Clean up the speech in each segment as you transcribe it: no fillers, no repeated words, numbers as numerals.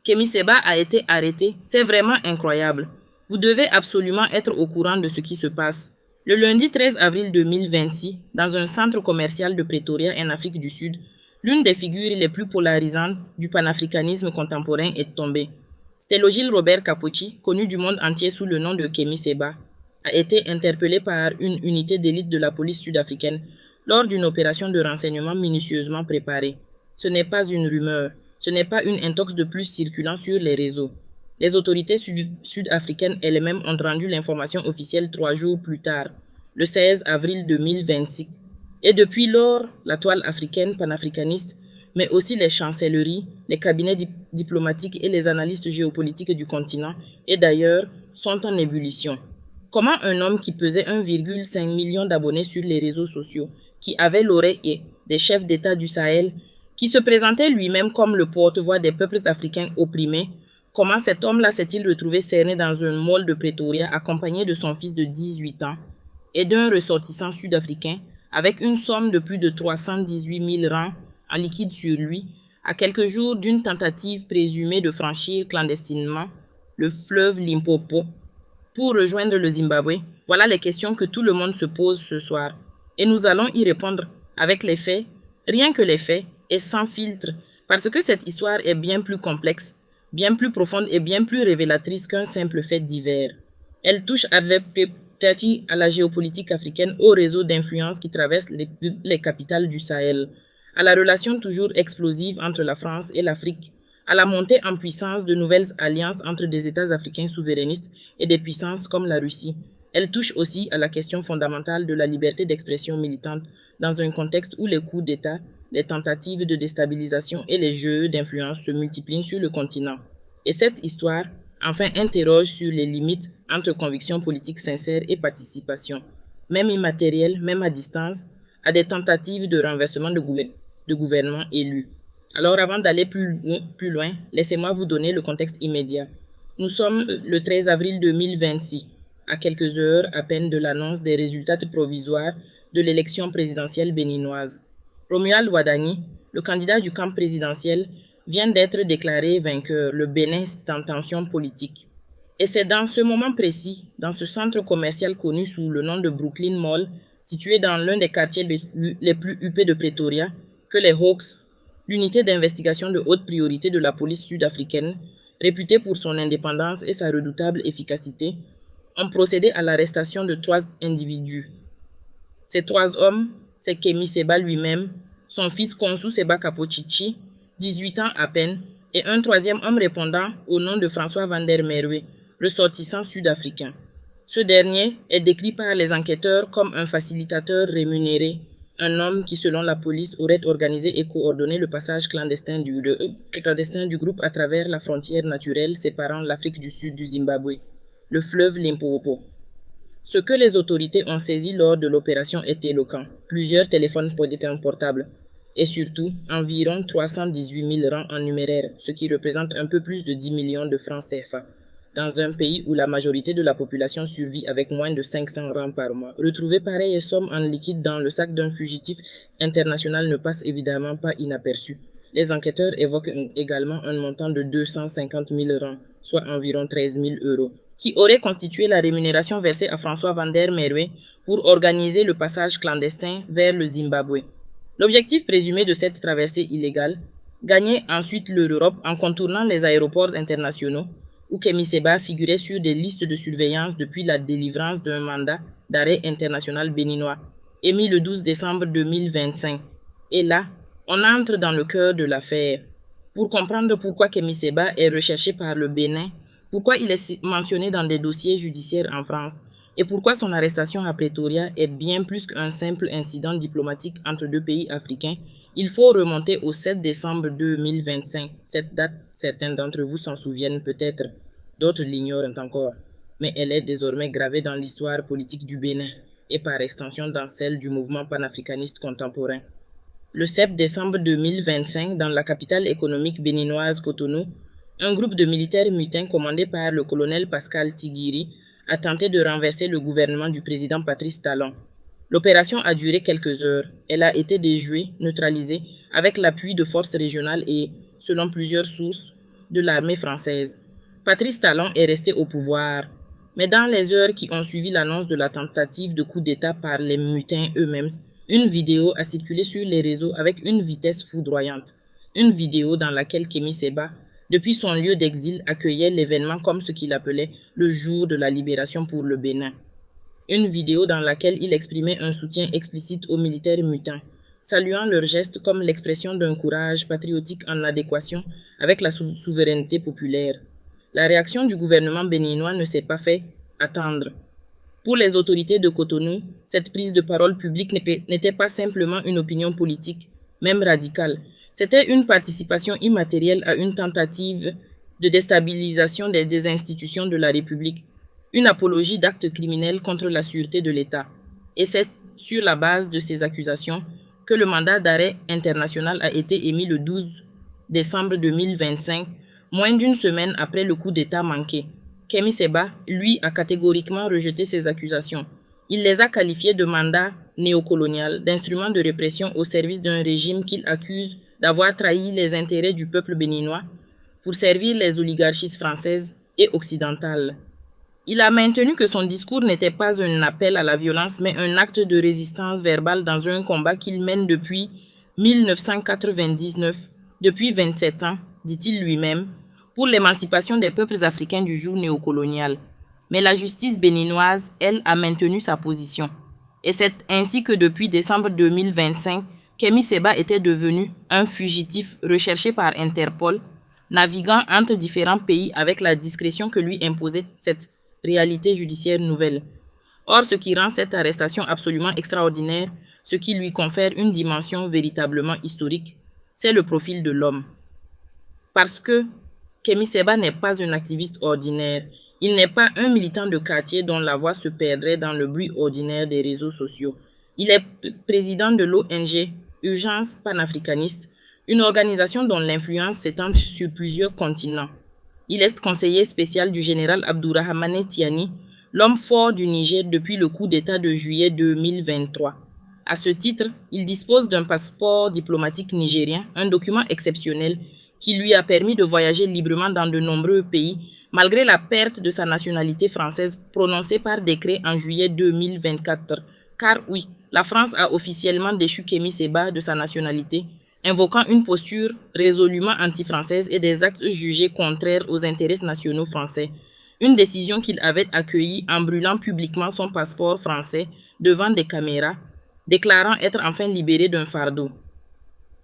Kémy Séba a été arrêté. C'est vraiment incroyable. Vous devez absolument être au courant de ce qui se passe. Le lundi 13 avril 2026, dans un centre commercial de Pretoria en Afrique du Sud, l'une des figures les plus polarisantes du panafricanisme contemporain est tombée. Stélogile Robert Kapotchi, connu du monde entier sous le nom de Kémy Séba, a été interpellé par une unité d'élite de la police sud-africaine lors d'une opération de renseignement minutieusement préparée. Ce n'est pas une rumeur, ce n'est pas une intox de plus circulant sur les réseaux. Les autorités sud-africaines elles-mêmes ont rendu l'information officielle 3 jours plus tard, le 16 avril 2026. Et depuis lors, la toile africaine panafricaniste, mais aussi les chancelleries, les cabinets diplomatiques et les analystes géopolitiques du continent et d'ailleurs sont en ébullition. Comment un homme qui pesait 1,5 million d'abonnés sur les réseaux sociaux, qui avait l'oreille des chefs d'État du Sahel, qui se présentait lui-même comme le porte-voix des peuples africains opprimés, comment cet homme-là s'est-il retrouvé cerné dans un mall de Pretoria accompagné de son fils de 18 ans et d'un ressortissant sud-africain avec une somme de plus de 318 000 rands en liquide sur lui, à quelques jours d'une tentative présumée de franchir clandestinement le fleuve Limpopo pour rejoindre le Zimbabwe? Voilà les questions que tout le monde se pose ce soir. Et nous allons y répondre avec les faits, rien que les faits, et sans filtre, parce que cette histoire est bien plus complexe, bien plus profonde et bien plus révélatrice qu'un simple fait divers. Elle touche avec peut-être à la géopolitique africaine, au réseau d'influence qui traverse les capitales du Sahel, à la relation toujours explosive entre la France et l'Afrique, à la montée en puissance de nouvelles alliances entre des États africains souverainistes et des puissances comme la Russie. Elle touche aussi à la question fondamentale de la liberté d'expression militante dans un contexte où les coups d'État, les tentatives de déstabilisation et les jeux d'influence se multiplient sur le continent. Et cette histoire, enfin, interroge sur les limites entre convictions politiques sincères et participation, même immatérielle, même à distance, à des tentatives de renversement de gouvernements élus. Alors, avant d'aller plus loin, laissez-moi vous donner le contexte immédiat. Nous sommes le 13 avril 2026, à quelques heures à peine de l'annonce des résultats provisoires de l'élection présidentielle béninoise. Romuald Wadani, le candidat du camp présidentiel, vient d'être déclaré vainqueur. Le Bénin est en tension politique. Et c'est dans ce moment précis, dans ce centre commercial connu sous le nom de Brooklyn Mall, situé dans l'un des quartiers les plus huppés de Pretoria, que les Hawks, l'unité d'investigation de haute priorité de la police sud-africaine, réputée pour son indépendance et sa redoutable efficacité, ont procédé à l'arrestation de 3 individus. Ces 3 hommes, c'est Kémy Séba lui-même, son fils Konsu Séba Kapotchi, 18 ans à peine, et un 3e homme répondant au nom de François Van der Merwe, ressortissant sud-africain. Ce dernier est décrit par les enquêteurs comme un facilitateur rémunéré, un homme qui, selon la police, aurait organisé et coordonné le passage clandestin du groupe à travers la frontière naturelle séparant l'Afrique du Sud du Zimbabwe, le fleuve Limpopo. Ce que les autorités ont saisi lors de l'opération est éloquent. Plusieurs téléphones portables et surtout environ 318 000 rangs en numéraire, ce qui représente un peu plus de 10 millions de francs CFA. Dans un pays où la majorité de la population survit avec moins de 500 rangs par mois, retrouver pareille somme en liquide dans le sac d'un fugitif international ne passe évidemment pas inaperçu. Les enquêteurs évoquent également un montant de 250 000 rangs, soit environ 13 000 €, qui aurait constitué la rémunération versée à François Van der Merwe pour organiser le passage clandestin vers le Zimbabwe. L'objectif présumé de cette traversée illégale, gagner ensuite l'Europe en contournant les aéroports internationaux, où Kémy Séba figurait sur des listes de surveillance depuis la délivrance d'un mandat d'arrêt international béninois, émis le 12 décembre 2025. Et là, on entre dans le cœur de l'affaire. Pour comprendre pourquoi Kémy Séba est recherché par le Bénin, pourquoi il est mentionné dans des dossiers judiciaires en France, et pourquoi son arrestation à Pretoria est bien plus qu'un simple incident diplomatique entre 2 pays africains, il faut remonter au 7 décembre 2025. Cette date, certains d'entre vous s'en souviennent peut-être, d'autres l'ignorent encore, mais elle est désormais gravée dans l'histoire politique du Bénin et par extension dans celle du mouvement panafricaniste contemporain. Le 7 décembre 2025, dans la capitale économique béninoise Cotonou, un groupe de militaires mutins commandé par le colonel Pascal Tigiri a tenté de renverser le gouvernement du président Patrice Talon. L'opération a duré quelques heures. Elle a été déjouée, neutralisée, avec l'appui de forces régionales et, selon plusieurs sources, de l'armée française. Patrice Talon est resté au pouvoir. Mais dans les heures qui ont suivi l'annonce de la tentative de coup d'État par les mutins eux-mêmes, une vidéo a circulé sur les réseaux avec une vitesse foudroyante. Une vidéo dans laquelle Kémi Séba, depuis son lieu d'exil, accueillait l'événement comme ce qu'il appelait le jour de la libération pour le Bénin. Une vidéo dans laquelle il exprimait un soutien explicite aux militaires mutins, saluant leurs gestes comme l'expression d'un courage patriotique en adéquation avec la souveraineté populaire. La réaction du gouvernement béninois ne s'est pas fait attendre. Pour les autorités de Cotonou, cette prise de parole publique n'était pas simplement une opinion politique, même radicale. C'était une participation immatérielle à une tentative de déstabilisation des institutions de la République, une apologie d'actes criminels contre la sûreté de l'État. Et c'est sur la base de ces accusations que le mandat d'arrêt international a été émis le 12 décembre 2025, moins d'une semaine après le coup d'État manqué. Kémi Séba, lui, a catégoriquement rejeté ces accusations. Il les a qualifiées de mandat néocolonial, d'instrument de répression au service d'un régime qu'il accuse d'avoir trahi les intérêts du peuple béninois pour servir les oligarchies françaises et occidentales. Il a maintenu que son discours n'était pas un appel à la violence, mais un acte de résistance verbale dans un combat qu'il mène depuis 1999, depuis 27 ans, dit-il lui-même, pour l'émancipation des peuples africains du joug néocolonial. Mais la justice béninoise, elle, a maintenu sa position. Et c'est ainsi que depuis décembre 2025, Kémi Séba était devenu un fugitif recherché par Interpol, naviguant entre différents pays avec la discrétion que lui imposait cette réalité judiciaire nouvelle. Or, ce qui rend cette arrestation absolument extraordinaire, ce qui lui confère une dimension véritablement historique, c'est le profil de l'homme. Parce que Kémi Séba n'est pas un activiste ordinaire. Il n'est pas un militant de quartier dont la voix se perdrait dans le bruit ordinaire des réseaux sociaux. Il est président de l'ONG Urgence panafricaniste, une organisation dont l'influence s'étend sur plusieurs continents. Il est conseiller spécial du général Abdourahmane Tiani, l'homme fort du Niger depuis le coup d'État de juillet 2023. À ce titre, il dispose d'un passeport diplomatique nigérien, un document exceptionnel qui lui a permis de voyager librement dans de nombreux pays, malgré la perte de sa nationalité française prononcée par décret en juillet 2024. Car oui, la France a officiellement déchu Kémi Séba de sa nationalité, invoquant une posture résolument anti-française et des actes jugés contraires aux intérêts nationaux français. Une décision qu'il avait accueillie en brûlant publiquement son passeport français devant des caméras, déclarant être enfin libéré d'un fardeau.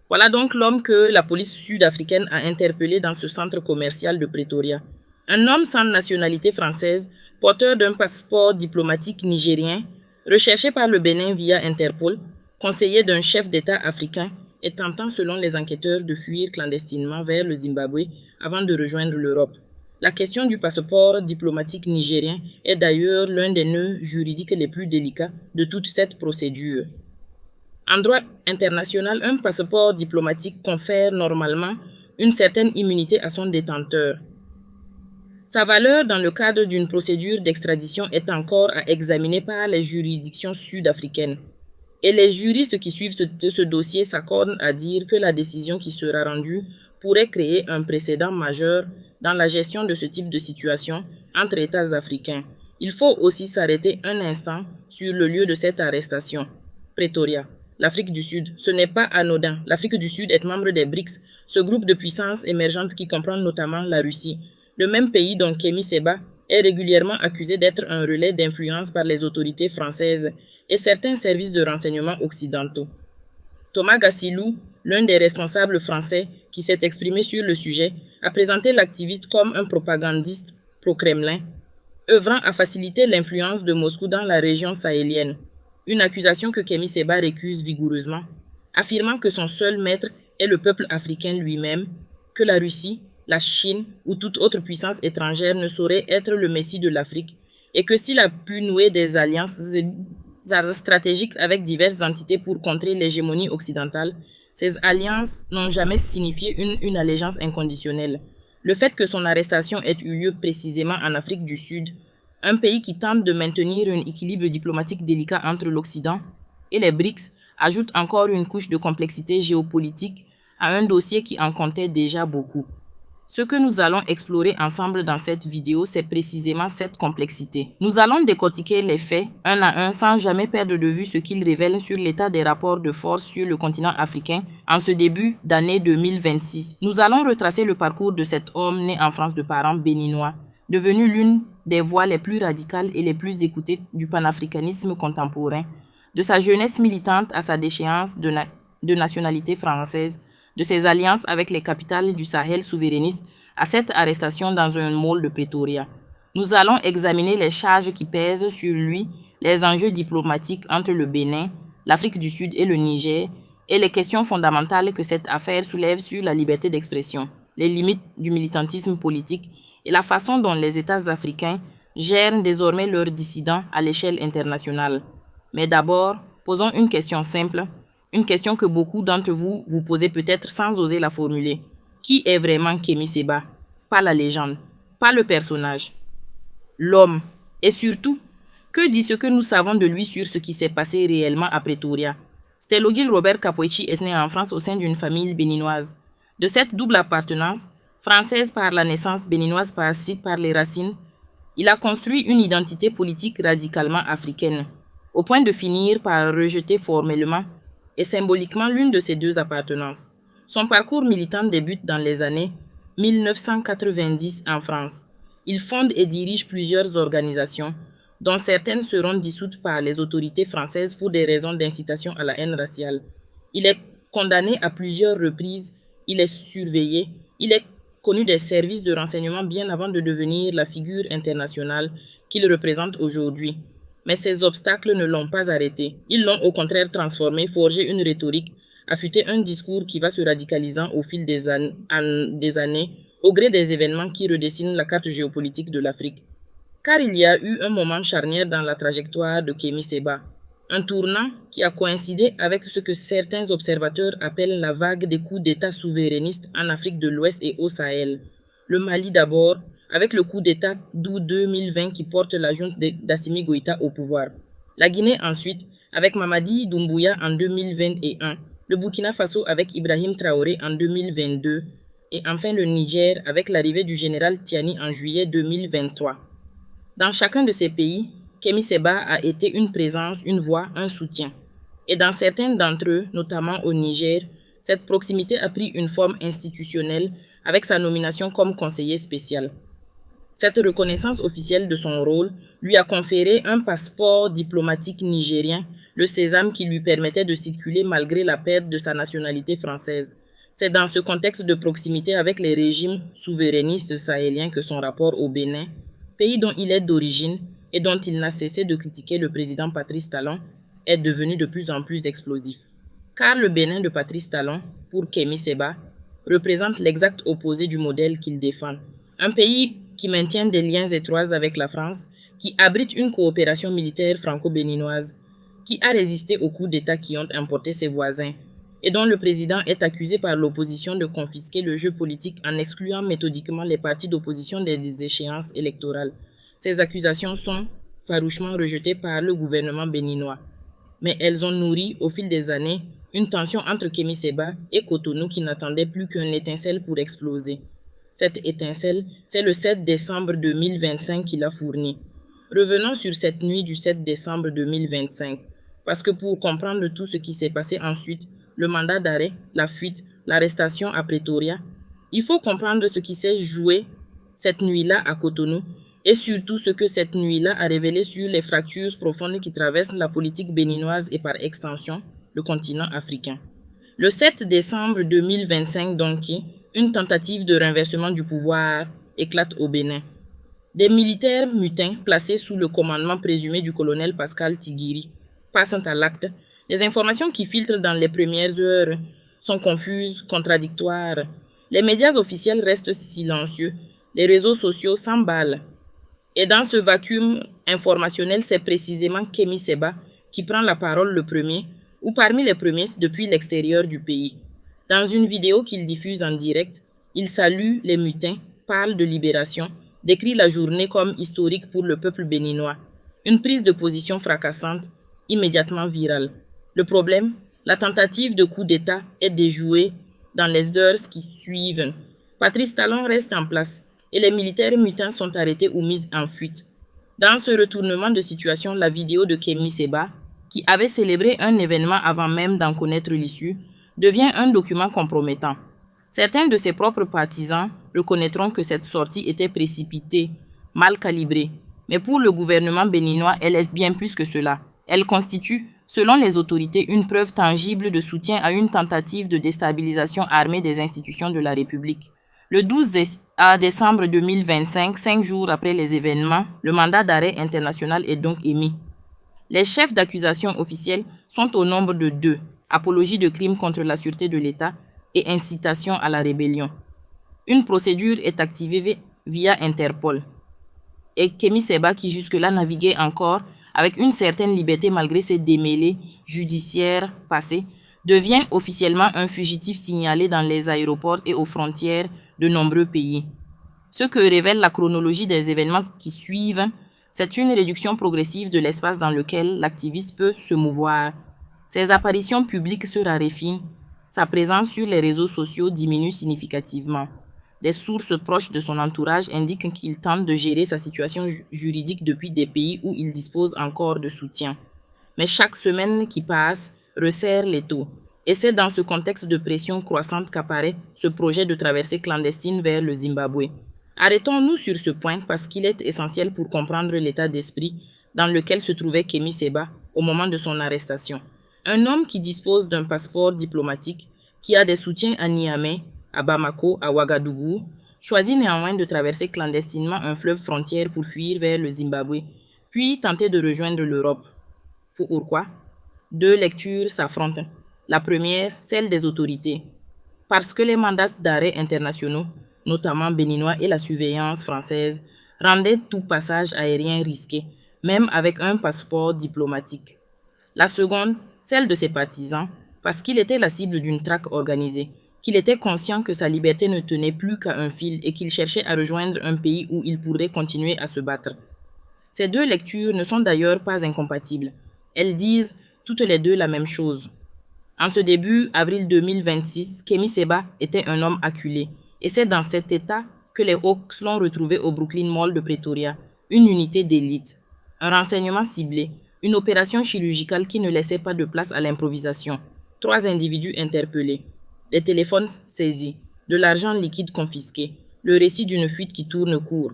Voilà donc l'homme que la police sud-africaine a interpellé dans ce centre commercial de Pretoria. Un homme sans nationalité française, porteur d'un passeport diplomatique nigérien, recherché par le Bénin via Interpol, conseiller d'un chef d'État africain et tentant selon les enquêteurs de fuir clandestinement vers le Zimbabwe avant de rejoindre l'Europe. La question du passeport diplomatique nigérien est d'ailleurs l'un des nœuds juridiques les plus délicats de toute cette procédure. En droit international, un passeport diplomatique confère normalement une certaine immunité à son détenteur. Sa valeur dans le cadre d'une procédure d'extradition est encore à examiner par les juridictions sud-africaines. Et les juristes qui suivent ce dossier s'accordent à dire que la décision qui sera rendue pourrait créer un précédent majeur dans la gestion de ce type de situation entre États africains. Il faut aussi s'arrêter un instant sur le lieu de cette arrestation. Pretoria, l'Afrique du Sud. Ce n'est pas anodin. L'Afrique du Sud est membre des BRICS, ce groupe de puissances émergentes qui comprend notamment la Russie. Le même pays dont Kémi Séba est régulièrement accusé d'être un relais d'influence par les autorités françaises et certains services de renseignement occidentaux. Thomas Gassilou, l'un des responsables français qui s'est exprimé sur le sujet, a présenté l'activiste comme un propagandiste pro-Kremlin, œuvrant à faciliter l'influence de Moscou dans la région sahélienne. Une accusation que Kémi Séba récuse vigoureusement, affirmant que son seul maître est le peuple africain lui-même, que la Russie, la Chine ou toute autre puissance étrangère ne saurait être le messie de l'Afrique et que s'il a pu nouer des alliances stratégiques avec diverses entités pour contrer l'hégémonie occidentale, ces alliances n'ont jamais signifié une allégeance inconditionnelle. Le fait que son arrestation ait eu lieu précisément en Afrique du Sud, un pays qui tente de maintenir un équilibre diplomatique délicat entre l'Occident et les BRICS, ajoute encore une couche de complexité géopolitique à un dossier qui en comptait déjà beaucoup. Ce que nous allons explorer ensemble dans cette vidéo, c'est précisément cette complexité. Nous allons décortiquer les faits un à un sans jamais perdre de vue ce qu'ils révèlent sur l'état des rapports de force sur le continent africain en ce début d'année 2026. Nous allons retracer le parcours de cet homme né en France de parents béninois, devenu l'une des voix les plus radicales et les plus écoutées du panafricanisme contemporain, de sa jeunesse militante à sa déchéance de nationalité française, de ses alliances avec les capitales du Sahel souverainistes à cette arrestation dans un mall de Pretoria. Nous allons examiner les charges qui pèsent sur lui, les enjeux diplomatiques entre le Bénin, l'Afrique du Sud et le Niger, et les questions fondamentales que cette affaire soulève sur la liberté d'expression, les limites du militantisme politique et la façon dont les États africains gèrent désormais leurs dissidents à l'échelle internationale. Mais d'abord, posons une question simple. Une question que beaucoup d'entre vous vous posez peut-être sans oser la formuler. Qui est vraiment Kémy Séba? Pas la légende, pas le personnage. L'homme. Et surtout, que dit ce que nous savons de lui sur ce qui s'est passé réellement à Pretoria? Stelogil Robert Kapoichi est né en France au sein d'une famille béninoise. De cette double appartenance, française par la naissance, béninoise par les racines, il a construit une identité politique radicalement africaine, au point de finir par rejeter formellement et symboliquement l'une de ces deux appartenances. Son parcours militant débute dans les années 1990 en France. Il fonde et dirige plusieurs organisations, dont certaines seront dissoutes par les autorités françaises pour des raisons d'incitation à la haine raciale. Il est condamné à plusieurs reprises, il est surveillé, il est connu des services de renseignement bien avant de devenir la figure internationale qu'il représente aujourd'hui. Mais ces obstacles ne l'ont pas arrêté. Ils l'ont au contraire transformé, forgé une rhétorique, affûté un discours qui va se radicalisant au fil des années, au gré des événements qui redessinent la carte géopolitique de l'Afrique. Car il y a eu un moment charnière dans la trajectoire de Kémy Séba, un tournant qui a coïncidé avec ce que certains observateurs appellent la vague des coups d'État souverainistes en Afrique de l'Ouest et au Sahel. Le Mali d'abord, avec le coup d'État d'août 2020 qui porte la junte d'Assimi Goïta au pouvoir. La Guinée ensuite, avec Mamadi Doumbouya en 2021, le Burkina Faso avec Ibrahim Traoré en 2022, et enfin le Niger avec l'arrivée du général Tiani en juillet 2023. Dans chacun de ces pays, Kémy Séba a été une présence, une voix, un soutien. Et dans certains d'entre eux, notamment au Niger, cette proximité a pris une forme institutionnelle avec sa nomination comme conseiller spécial. Cette reconnaissance officielle de son rôle lui a conféré un passeport diplomatique nigérien, le sésame qui lui permettait de circuler malgré la perte de sa nationalité française. C'est dans ce contexte de proximité avec les régimes souverainistes sahéliens que son rapport au Bénin, pays dont il est d'origine et dont il n'a cessé de critiquer le président Patrice Talon, est devenu de plus en plus explosif. Car le Bénin de Patrice Talon, pour Kémy Séba, représente l'exact opposé du modèle qu'il défend. Un pays qui maintient des liens étroits avec la France, qui abrite une coopération militaire franco-béninoise, qui a résisté aux coups d'État qui ont importé ses voisins, et dont le président est accusé par l'opposition de confisquer le jeu politique en excluant méthodiquement les partis d'opposition des échéances électorales. Ces accusations sont farouchement rejetées par le gouvernement béninois. Mais elles ont nourri, au fil des années, une tension entre Kémy Séba et Cotonou qui n'attendait plus qu'une étincelle pour exploser. Cette étincelle, c'est le 7 décembre 2025 qu'il a fourni. Revenons sur cette nuit du 7 décembre 2025, parce que pour comprendre tout ce qui s'est passé ensuite, le mandat d'arrêt, la fuite, l'arrestation à Pretoria, il faut comprendre ce qui s'est joué cette nuit-là à Cotonou et surtout ce que cette nuit-là a révélé sur les fractures profondes qui traversent la politique béninoise et par extension le continent africain. Le 7 décembre 2025 donc, une tentative de renversement du pouvoir éclate au Bénin. Des militaires mutins placés sous le commandement présumé du colonel Pascal Tigiri passent à l'acte. Les informations qui filtrent dans les premières heures sont confuses, contradictoires. Les médias officiels restent silencieux. Les réseaux sociaux s'emballent. Et dans ce vacuum informationnel, c'est précisément Kémy Séba qui prend la parole le premier, ou parmi les premiers depuis l'extérieur du pays. Dans une vidéo qu'il diffuse en direct, il salue les mutins, parle de libération, décrit la journée comme historique pour le peuple béninois. Une prise de position fracassante, immédiatement virale. Le problème, la tentative de coup d'État est déjouée dans les heures qui suivent. Patrice Talon reste en place et les militaires mutins sont arrêtés ou mis en fuite. Dans ce retournement de situation, la vidéo de Kémi Séba, qui avait célébré un événement avant même d'en connaître l'issue, devient un document compromettant. Certains de ses propres partisans reconnaîtront que cette sortie était précipitée, mal calibrée. Mais pour le gouvernement béninois, elle est bien plus que cela. Elle constitue, selon les autorités, une preuve tangible de soutien à une tentative de déstabilisation armée des institutions de la République. Le 12 décembre 2025, 5 jours après les événements, le mandat d'arrêt international est donc émis. Les chefs d'accusation officiels sont au nombre de 2, apologie de crimes contre la sûreté de l'État et incitation à la rébellion. Une procédure est activée via Interpol. Et Kémi Séba, qui jusque-là naviguait encore avec une certaine liberté malgré ses démêlés judiciaires passés, devient officiellement un fugitif signalé dans les aéroports et aux frontières de nombreux pays. Ce que révèle la chronologie des événements qui suivent, c'est une réduction progressive de l'espace dans lequel l'activiste peut se mouvoir. Ses apparitions publiques se raréfient, sa présence sur les réseaux sociaux diminue significativement. Des sources proches de son entourage indiquent qu'il tente de gérer sa situation juridique depuis des pays où il dispose encore de soutien. Mais chaque semaine qui passe resserre l'étau. Et c'est dans ce contexte de pression croissante qu'apparaît ce projet de traversée clandestine vers le Zimbabwe. Arrêtons-nous sur ce point parce qu'il est essentiel pour comprendre l'état d'esprit dans lequel se trouvait Kémi Séba au moment de son arrestation. Un homme qui dispose d'un passeport diplomatique, qui a des soutiens à Niamey, à Bamako, à Ouagadougou, choisit néanmoins de traverser clandestinement un fleuve frontière pour fuir vers le Zimbabwe, puis tenter de rejoindre l'Europe. Pourquoi? 2 lectures s'affrontent. La première, celle des autorités. Parce que les mandats d'arrêt internationaux, notamment béninois et la surveillance française, rendaient tout passage aérien risqué, même avec un passeport diplomatique. La seconde, celle de ses partisans, parce qu'il était la cible d'une traque organisée, qu'il était conscient que sa liberté ne tenait plus qu'à un fil et qu'il cherchait à rejoindre un pays où il pourrait continuer à se battre. Ces 2 lectures ne sont d'ailleurs pas incompatibles. Elles disent toutes les 2 la même chose. En ce début avril 2026, Kémi Séba était un homme acculé, et c'est dans cet état que les Hawks l'ont retrouvé au Brooklyn Mall de Pretoria, une unité d'élite, un renseignement ciblé, une opération chirurgicale qui ne laissait pas de place à l'improvisation, 3 individus interpellés, des téléphones saisis, de l'argent liquide confisqué, le récit d'une fuite qui tourne court.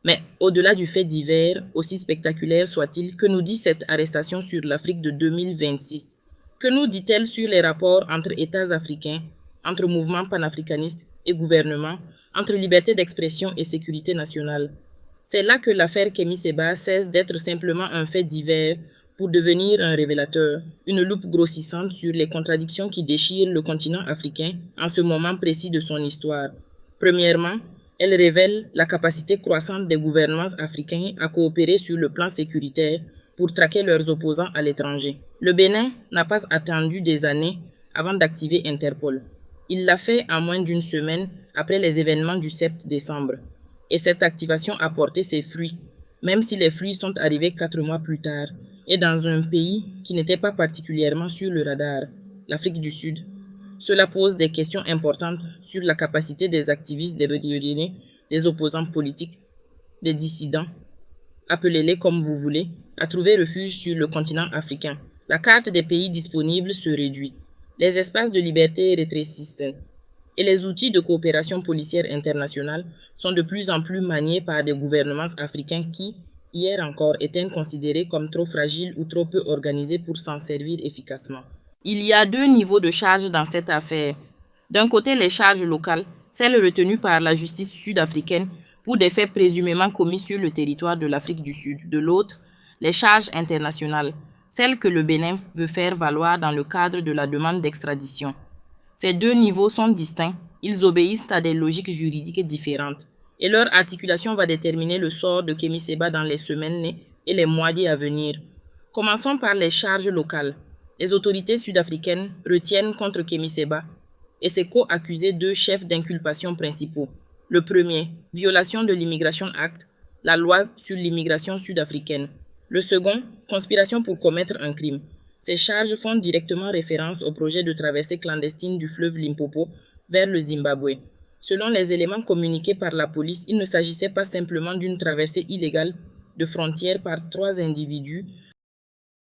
Mais au-delà du fait divers, aussi spectaculaire soit-il, que nous dit cette arrestation sur l'Afrique de 2026? Que nous dit-elle sur les rapports entre États africains, entre mouvements panafricanistes et gouvernements, entre liberté d'expression et sécurité nationale? C'est là que l'affaire Kémi Séba cesse d'être simplement un fait divers pour devenir un révélateur, une loupe grossissante sur les contradictions qui déchirent le continent africain en ce moment précis de son histoire. Premièrement, elle révèle la capacité croissante des gouvernements africains à coopérer sur le plan sécuritaire pour traquer leurs opposants à l'étranger. Le Bénin n'a pas attendu des années avant d'activer Interpol. Il l'a fait en moins d'une semaine après les événements du 7 décembre. Et cette activation a porté ses fruits, même si les fruits sont arrivés 4 mois plus tard, et dans un pays qui n'était pas particulièrement sur le radar, l'Afrique du Sud. Cela pose des questions importantes sur la capacité des activistes, des rébellions, des opposants politiques, des dissidents, appelez-les comme vous voulez, à trouver refuge sur le continent africain. La carte des pays disponibles se réduit. Les espaces de liberté rétrécissent. Et les outils de coopération policière internationale sont de plus en plus maniés par des gouvernements africains qui, hier encore, étaient considérés comme trop fragiles ou trop peu organisés pour s'en servir efficacement. Il y a 2 niveaux de charges dans cette affaire. D'un côté, les charges locales, celles retenues par la justice sud-africaine pour des faits présumément commis sur le territoire de l'Afrique du Sud. De l'autre, les charges internationales, celles que le Bénin veut faire valoir dans le cadre de la demande d'extradition. Ces 2 niveaux sont distincts, ils obéissent à des logiques juridiques différentes, et leur articulation va déterminer le sort de Kémi Séba dans les semaines et les mois à venir. Commençons par les charges locales. Les autorités sud-africaines retiennent contre Kémi Séba et ses co-accusés 2 chefs d'inculpation principaux. Le premier, violation de l'Immigration Act, la loi sur l'immigration sud-africaine. Le second, conspiration pour commettre un crime. Ces charges font directement référence au projet de traversée clandestine du fleuve Limpopo vers le Zimbabwe. Selon les éléments communiqués par la police, il ne s'agissait pas simplement d'une traversée illégale de frontières par trois individus,